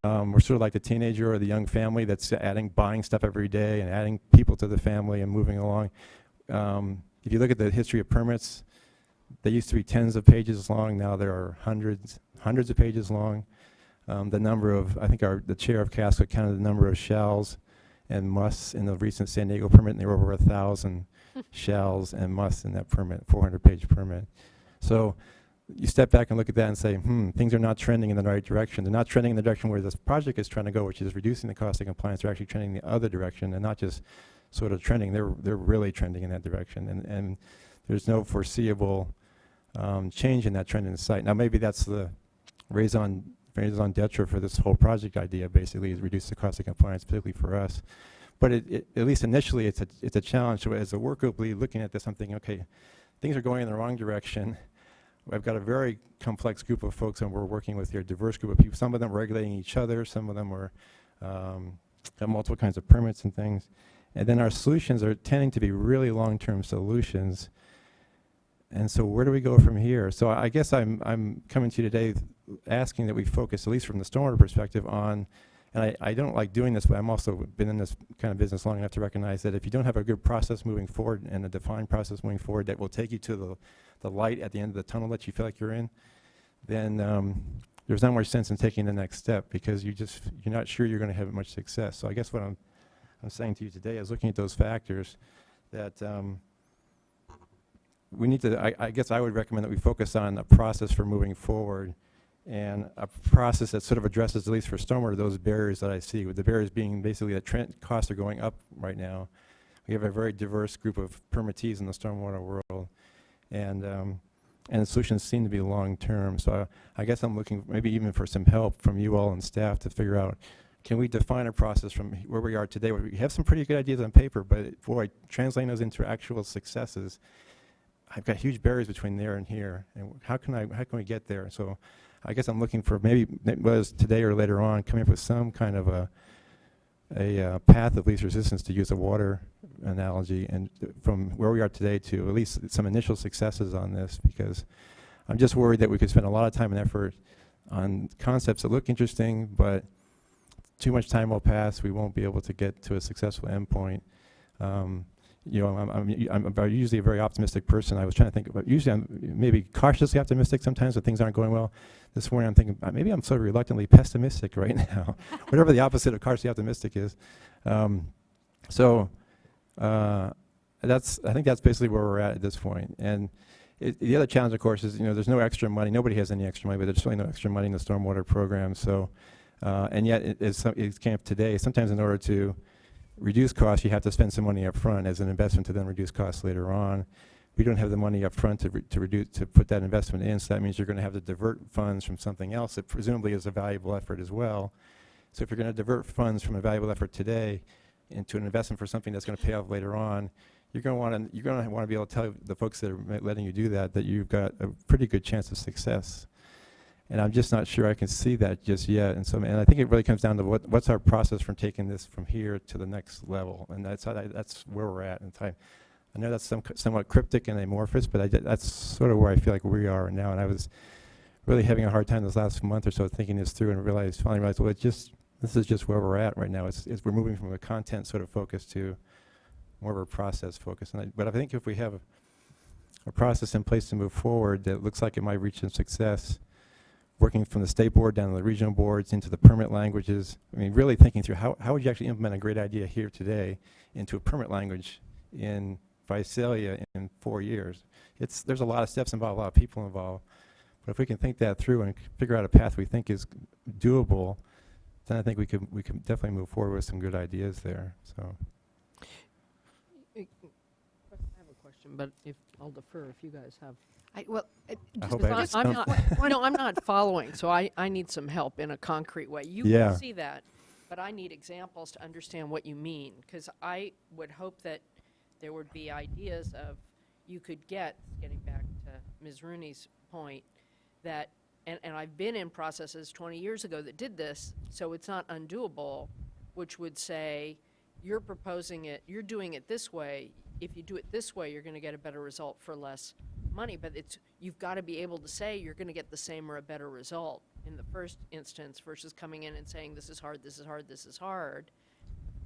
We're sort of like the teenager or the young family that's buying stuff every day and adding people to the family and moving along. If you look at the history of permits, they used to be tens of pages long. Now there are hundreds of pages long. The number of, I think the chair of CASCO counted the number of shalls and musts in the recent San Diego permit, and there were over 1,000 shalls and musts in that permit, 400-page permit. So you step back and look at that and say, things are not trending in the right direction. They're not trending in the direction where this project is trying to go, which is reducing the cost of compliance. They're actually trending the other direction, and not just sort of trending. They're really trending in that direction, and there's no foreseeable change in that trend in the site. Now maybe that's the raison d'etre for this whole project idea, basically, is reduce the cost of compliance, particularly for us. But at least initially, it's a challenge. So as a work group, looking at this, I'm thinking, okay, things are going in the wrong direction. I've got a very complex group of folks that we're working with here, a diverse group of people. Some of them regulating each other. Some of them are have multiple kinds of permits and things. And then our solutions are tending to be really long-term solutions. And so where do we go from here? So I guess I'm coming to you today asking that we focus, at least from the stormwater perspective, on, and I don't like doing this, but I'm also been in this kind of business long enough to recognize that if you don't have a good process moving forward and a defined process moving forward that will take you to the light at the end of the tunnel that you feel like you're in, then there's not much sense in taking the next step, because you're not sure you're going to have much success. So I guess what I'm saying to you today is, looking at those factors, that we need to, I guess I would recommend that we focus on a process for moving forward, and a process that sort of addresses, at least for stormwater, those barriers that I see, with the barriers being basically that costs are going up right now. We have a very diverse group of permittees in the stormwater world, and the solutions seem to be long-term. So I guess I'm looking maybe even for some help from you all and staff to figure out, can we define a process from where we are today, where we have some pretty good ideas on paper, but boy, translating those into actual successes, I've got huge barriers between there and here, and how can we get there? So I guess I'm looking for, maybe whether it's today or later on, coming up with some kind of a path of least resistance, to use a water analogy, and from where we are today to at least some initial successes on this, because I'm just worried that we could spend a lot of time and effort on concepts that look interesting, but too much time will pass. We won't be able to get to a successful endpoint. You know, I'm usually a very optimistic person. I was trying to think about, usually I'm maybe cautiously optimistic sometimes when things aren't going well. This morning I'm thinking, maybe I'm sort of reluctantly pessimistic right now, whatever the opposite of cautiously optimistic is. I think that's basically where we're at this point. And the other challenge, of course, is, there's no extra money. Nobody has any extra money, but there's really no extra money in the stormwater program. So, and yet it came up today, sometimes in order to reduce costs, you have to spend some money up front as an investment to then reduce costs later on. We don't have the money up front to put that investment in, so that means you're going to have to divert funds from something else that presumably is a valuable effort as well. So if you're going to divert funds from a valuable effort today into an investment for something that's going to pay off later on, you're going to want to be able to tell the folks that are letting you do that you've got a pretty good chance of success. And I'm just not sure I can see that just yet. And I think it really comes down to what's our process from taking this from here to the next level. And that's where we're at in time. I know that's somewhat cryptic and amorphous, but that's sort of where I feel like we are now. And I was really having a hard time this last month or so thinking this through, and finally realized, well, this is just where we're at right now. We're moving from a content sort of focus to more of a process focus. But I think if we have a process in place to move forward that looks like it might reach some success, working from the state board down to the regional boards into the permit languages, I mean, really thinking through how would you actually implement a great idea here today into a permit language in Visalia in 4 years. There's a lot of steps involved, a lot of people involved. But if we can think that through and figure out a path we think is doable, then I think we can definitely move forward with some good ideas there. So. I have a question, but I'll defer if you guys have. I Just hope because I I'm just not, no, I'm not following, so I need some help in a concrete way. You Yeah. can see that, but I need examples to understand what you mean, because I would hope that there would be ideas of, you could getting back to Ms. Rooney's point, that, and I've been in processes 20 years ago that did this, so it's not undoable, which would say, you're proposing it, you're doing it this way. If you do it this way, you're going to get a better result for less money. But you've got to be able to say you're going to get the same or a better result in the first instance versus coming in and saying this is hard, this is hard, this is hard.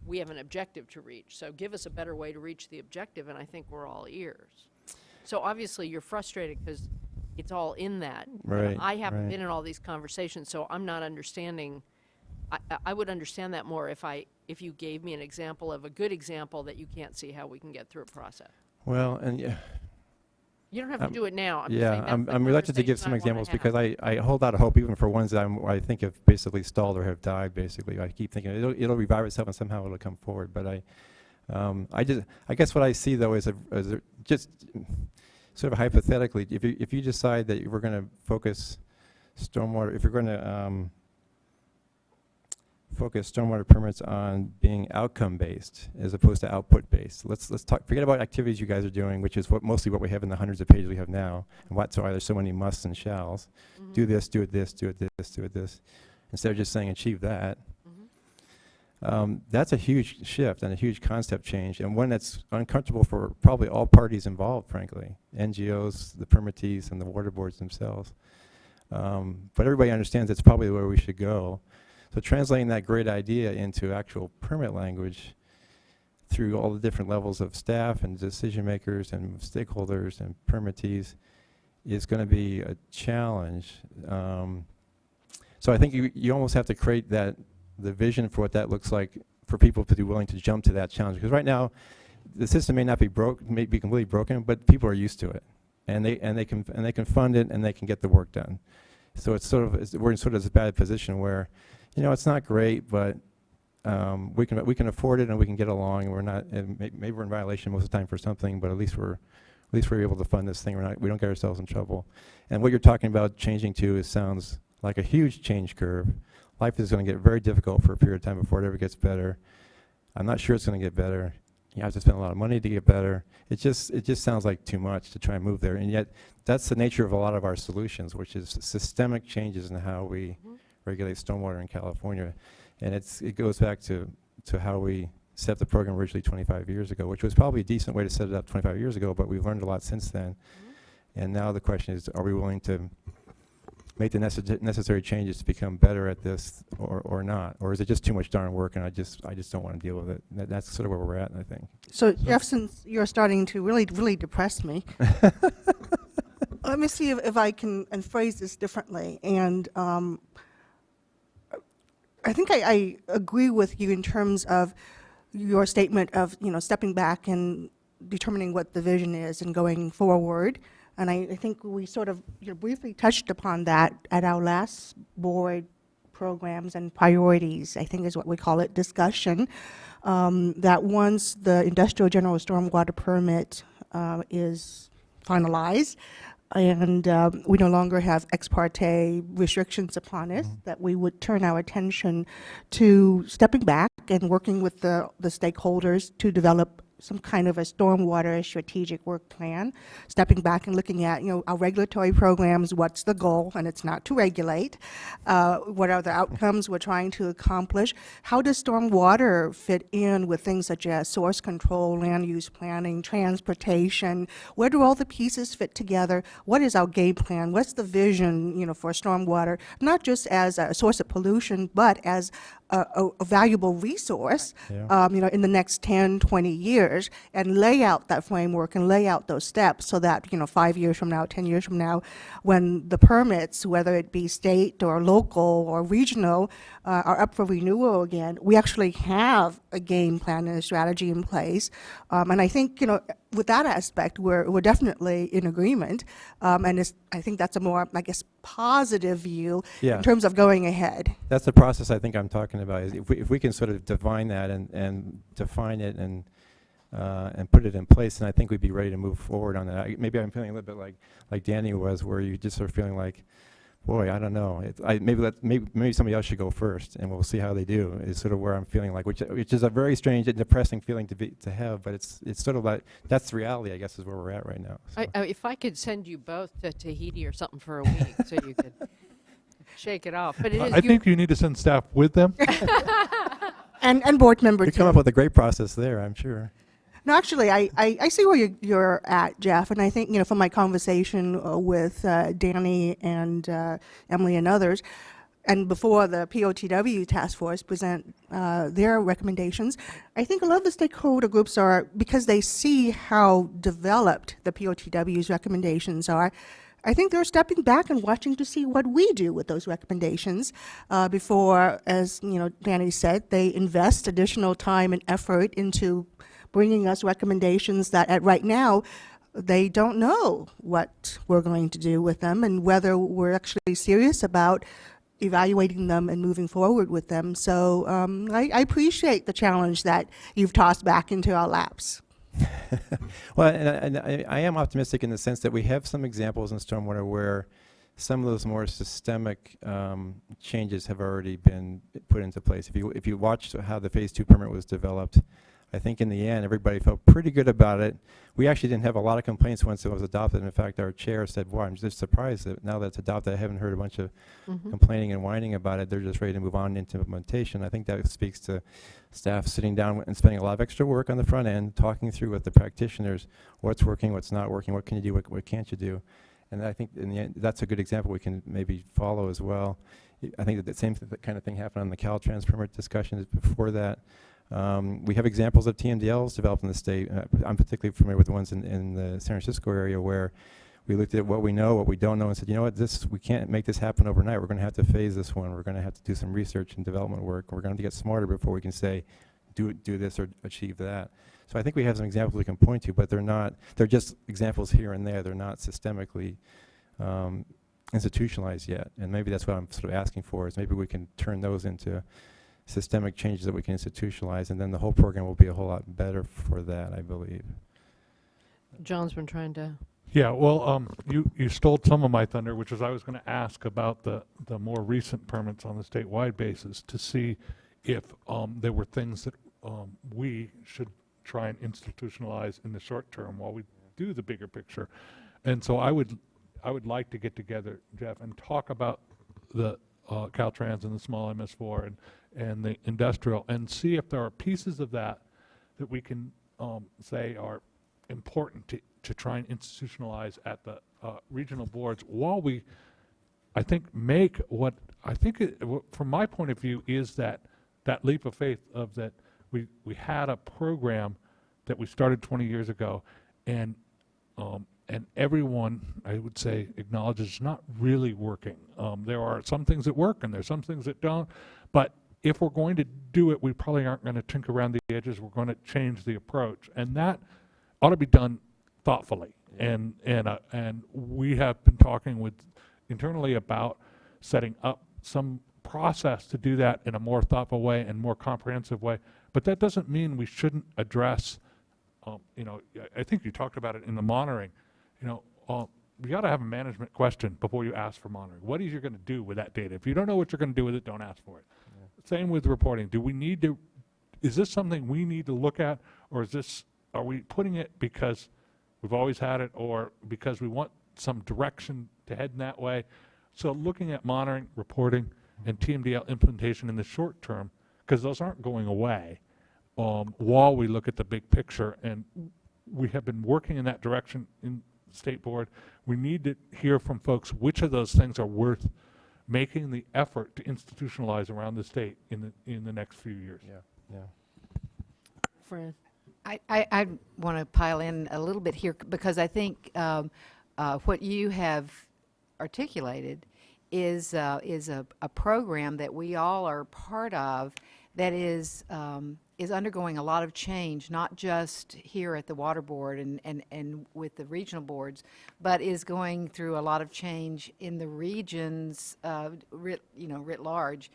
We have an objective to reach. So give us a better way to reach the objective, and I think we're all ears. So obviously you're frustrated because it's all in that. Right, I haven't right. been in all these conversations, so I'm not understanding. I would understand that more if you gave me an example of a good example that you can't see how we can get through a process. Well, and yeah. You don't have to do it now. I'm just Yeah, saying that's the I'm reluctant to give conversation some I wanna examples have. because I hold out of hope even for ones that I think have basically stalled or have died, basically. I keep thinking it'll revive itself and somehow it'll come forward. But I guess what I see, though, is just sort of hypothetically, if you decide that we're going to focus stormwater, if you're going to focus stormwater permits on being outcome-based as opposed to output-based. Let's forget about activities you guys are doing, which is mostly what we have in the hundreds of pages we have now, and why there's so many musts and shalls. Mm-hmm. Do this, do it this, do it this, do it this, instead of just saying achieve that. That's a huge shift and a huge concept change, and one that's uncomfortable for probably all parties involved, frankly, NGOs, the permittees, and the water boards themselves. But everybody understands it's probably where we should go. So translating that great idea into actual permit language through all the different levels of staff and decision makers and stakeholders and permittees is going to be a challenge. So I think you almost have to create the vision for what that looks like for people to be willing to jump to that challenge. Because right now, the system may not be may be completely broken, but people are used to it, and they can fund it and they can get the work done. So it's we're in sort of this bad position where, it's not great, but we can afford it and we can get along, and we're not. And maybe we're in violation most of the time for something, but at least we're able to fund this thing. We don't get ourselves in trouble. And what you're talking about changing to sounds like a huge change curve. Life is going to get very difficult for a period of time before it ever gets better. I'm not sure it's going to get better. You have to spend a lot of money to get better. It just sounds like too much to try and move there. And yet, that's the nature of a lot of our solutions, which is systemic changes in how we regulate stormwater in California. And it goes back to how we set up the program originally 25 years ago, which was probably a decent way to set it up 25 years ago, but we've learned a lot since then. And now the question is, are we willing to make the necessary changes to become better at this or not? Or is it just too much darn work and I just don't want to deal with it? That's sort of where we're at, I think. So Jeff, since you're starting to really depress me, let me see if I can phrase this differently. And I think I agree with you in terms of your statement of, stepping back and determining what the vision is and going forward. And I think we sort of briefly touched upon that at our last board programs and priorities, I think is what we call it, discussion, that once the industrial general stormwater permit is finalized, and we no longer have ex parte restrictions upon us, that we would turn our attention to stepping back and working with the stakeholders to develop some kind of a stormwater strategic work plan, stepping back and looking at, our regulatory programs, what's the goal, and it's not to regulate, what are the outcomes we're trying to accomplish, how does stormwater fit in with things such as source control, land use planning, transportation, where do all the pieces fit together, what is our game plan, what's the vision, for stormwater, not just as a source of pollution, but as a valuable resource, Yeah. in the next 10, 20 years, and lay out that framework and lay out those steps so that, 5 years from now, 10 years from now, when the permits, whether it be state or local or regional, are up for renewal again, we actually have a game plan and a strategy in place. And I think, with that aspect, we're definitely in agreement. And I think that's a more, I guess, positive view Yeah. in terms of going ahead. That's the process I think I'm talking about. Is if we can sort of define that and define it and put it in place, then I think we'd be ready to move forward on that. Maybe I'm feeling a little bit like Danny was, where you just sort of feeling like, boy, I don't know. Maybe somebody else should go first, and we'll see how they do. Is sort of where I'm feeling like, which is a very strange and depressing feeling to have, but it's sort of like that's the reality, I guess, is where we're at right now. So. If I could send you both to Tahiti or something for a week so you could shake it off. But it is I think you need to send staff with them. And board member We too. come up with a great process there, I'm sure. No, actually, I see where you're at, Jeff, and I think, from my conversation with Danny and Emily and others, and before the POTW task force present their recommendations, I think a lot of the stakeholder groups are, because they see how developed the POTW's recommendations are, I think they're stepping back and watching to see what we do with those recommendations before, as Danny said, they invest additional time and effort into bringing us recommendations that right now they don't know what we're going to do with them and whether we're actually serious about evaluating them and moving forward with them. So I appreciate the challenge that you've tossed back into our laps. Well, and I am optimistic in the sense that we have some examples in stormwater where some of those more systemic changes have already been put into place. If you watched how the Phase 2 permit was developed, I think in the end everybody felt pretty good about it. We actually didn't have a lot of complaints once it was adopted. In fact, our chair said, "Wow, I'm just surprised that now that it's adopted, I haven't heard a bunch of complaining and whining about it. They're just ready to move on into implementation." I think that speaks to staff sitting down and spending a lot of extra work on the front end, talking through with the practitioners what's working, what's not working, what can you do, what can't you do. And I think in the end, that's a good example we can maybe follow as well. I think that the same kind of thing happened on the Caltrans permit discussions before that. We have examples of TMDLs developed in the state. I'm particularly familiar with the ones in the San Francisco area where we looked at what we know, what we don't know, and said, we can't make this happen overnight. We're going to have to phase this one. We're going to have to do some research and development work. We're going to get smarter before we can say, do this or achieve that. So I think we have some examples we can point to, but they're just examples here and there. They're not systemically institutionalized yet. And maybe that's what I'm sort of asking for, is maybe we can turn those into systemic changes that we can institutionalize, and then the whole program will be a whole lot better for that, I believe. John's been trying to. Yeah, well, you stole some of my thunder, which is I was going to ask about the more recent permits on the statewide basis to see if there were things that we should try and institutionalize in the short term while we do the bigger picture. And so I would like to get together, Jeff, and talk about the Caltrans and the small MS4 and the industrial, and see if there are pieces of that we can say are important to try and institutionalize at the regional boards while we, I think, make what I think, from my point of view, is that leap of faith of that we had a program that we started 20 years ago, and everyone, I would say, acknowledges it's not really working. There are some things that work and there's some things that don't, but if we're going to do it, we probably aren't going to tinker around the edges. We're going to change the approach, and that ought to be done thoughtfully. And we have been talking internally about setting up some process to do that in a more thoughtful way and more comprehensive way. But that doesn't mean we shouldn't address. I think you talked about it in the monitoring. You got to have a management question before you ask for monitoring. What is you going to do with that data? If you don't know what you're going to do with it, don't ask for it. Same with reporting. Is this something we need to look at, or are we putting it because we've always had it, or because we want some direction to head in that way? So looking at monitoring, reporting, and TMDL implementation in the short term, because those aren't going away, while we look at the big picture, and we have been working in that direction in State Board. We need to hear from folks which of those things are worth making the effort to institutionalize around the state in the next few years. Yeah, yeah. Fran? I want to pile in a little bit here because I think what you have articulated is a program that we all are part of that is undergoing a lot of change, not just here at the Water Board and with the regional boards, but is going through a lot of change in the regions, writ large,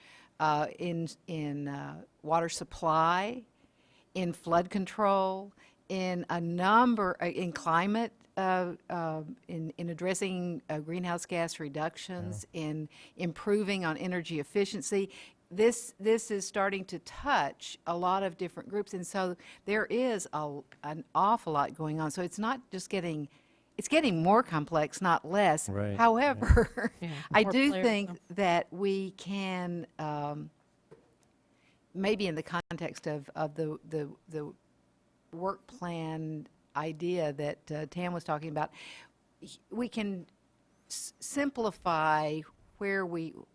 in water supply, in flood control, in a number, in climate, in addressing greenhouse gas reductions, in improving on energy efficiency. This is starting to touch a lot of different groups, and so there is an awful lot going on. So it's not just getting, it's getting more complex, not less. Right. However, Yeah. I More do players, think that we can, maybe in the context of the work plan idea that Tam was talking about, we can simplify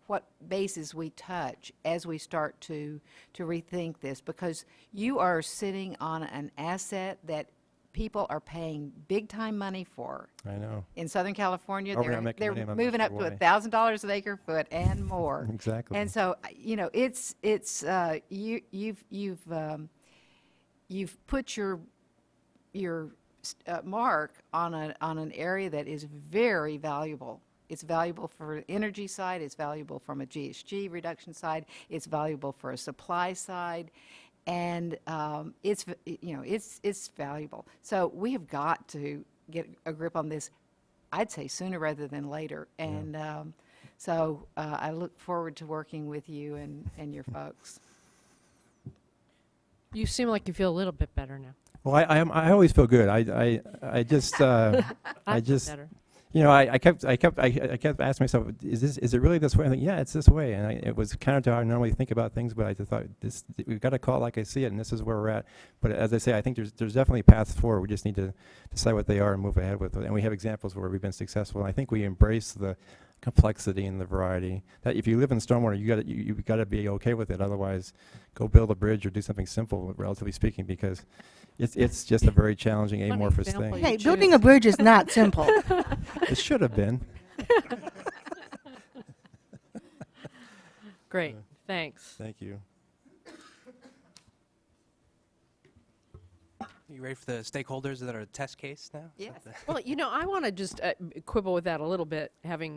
what bases we touch as we start to rethink this, because you are sitting on an asset that people are paying big time money for. I know. In Southern California, Oh, we're not making they're money, I'm not moving sure up to why. $1,000 an acre foot and more. Exactly. And so, you've put your mark on an area that is very valuable. It's valuable for the energy side. It's valuable from a GHG reduction side. It's valuable for a supply side, and it's valuable. So we have got to get a grip on this. I'd say sooner rather than later. And so I look forward to working with you and your folks. You seem like you feel a little bit better now. Well, I always feel good. I just I feel better. you know, I kept asking myself, is it really this way? I think, yeah, it's this way. And it was counter to how I normally think about things, but I just thought, we've got to call it like I see it, and this is where we're at. But as I say, I think there's definitely paths forward. We just need to decide what they are and move ahead with it. And we have examples where we've been successful. And I think we embrace the complexity and the variety. That if you live in stormwater, you've got to be okay with it. Otherwise, go build a bridge or do something simple, relatively speaking, because it's just a very challenging, amorphous example thing. you Hey, choose. building a bridge is not simple. It should have been. Great, thanks. Thank you. You ready for the stakeholders that are a test case now? Yes. Well, I want to just quibble with that a little bit, having